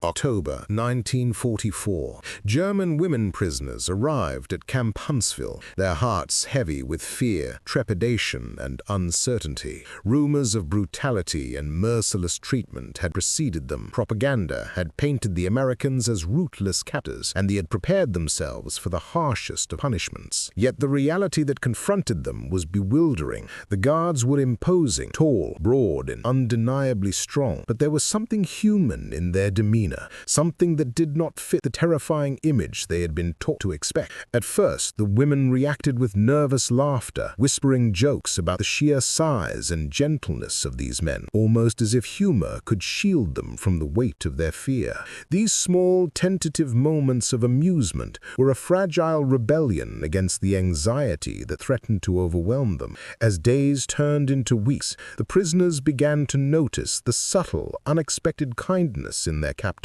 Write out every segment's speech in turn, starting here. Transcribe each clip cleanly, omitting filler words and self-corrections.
October 1944. German women prisoners arrived at Camp Huntsville, their hearts heavy with fear, trepidation, and uncertainty. Rumors of brutality and merciless treatment had preceded them. Propaganda had painted the Americans as ruthless captors, and they had prepared themselves for the harshest of punishments. Yet the reality that confronted them was bewildering. The guards were imposing, tall, broad, and undeniably strong, but there was something human in their demeanor. Something that did not fit the terrifying image they had been taught to expect. At first, the women reacted with nervous laughter, whispering jokes about the sheer size and gentleness of these men, almost as if humor could shield them from the weight of their fear. These small, tentative moments of amusement were a fragile rebellion against the anxiety that threatened to overwhelm them. As days turned into weeks, the prisoners began to notice the subtle, unexpected kindness in their captors.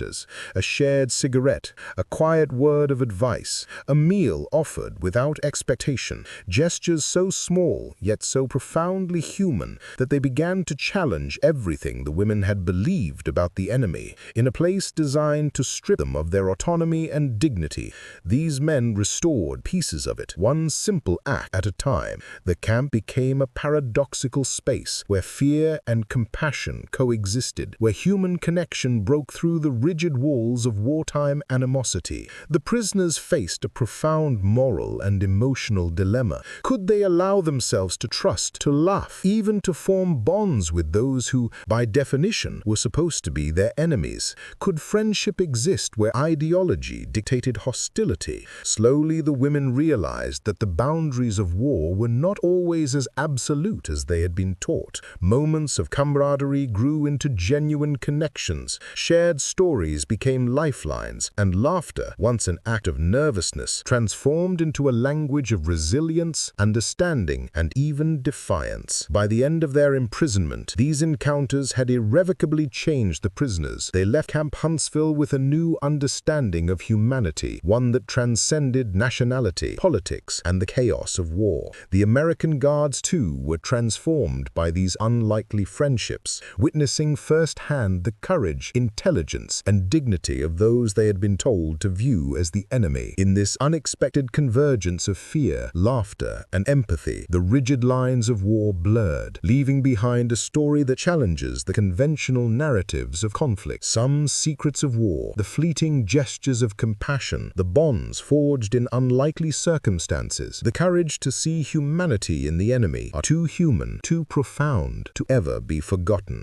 A shared cigarette, a quiet word of advice, a meal offered without expectation, gestures so small yet so profoundly human that they began to challenge everything the women had believed about the enemy. In a place designed to strip them of their autonomy and dignity, these men restored pieces of it, one simple act at a time. The camp became a paradoxical space where fear and compassion coexisted, where human connection broke through the rigid walls of wartime animosity. The prisoners faced a profound moral and emotional dilemma. Could they allow themselves to trust, to laugh, even to form bonds with those who, by definition, were supposed to be their enemies? Could friendship exist where ideology dictated hostility? Slowly, the women realized that the boundaries of war were not always as absolute as they had been taught. Moments of camaraderie grew into genuine connections, shared stories became lifelines, and laughter, once an act of nervousness, transformed into a language of resilience, understanding, and even defiance. By the end of their imprisonment, these encounters had irrevocably changed the prisoners. They left Camp Huntsville with a new understanding of humanity, one that transcended nationality, politics, and the chaos of war. The American guards, too, were transformed by these unlikely friendships, witnessing firsthand the courage, intelligence, and dignity of those they had been told to view as the enemy. In this unexpected convergence of fear, laughter, and empathy, the rigid lines of war blurred, leaving behind a story that challenges the conventional narratives of conflict. Some secrets of war, the fleeting gestures of compassion, the bonds forged in unlikely circumstances, the courage to see humanity in the enemy are too human, too profound to ever be forgotten.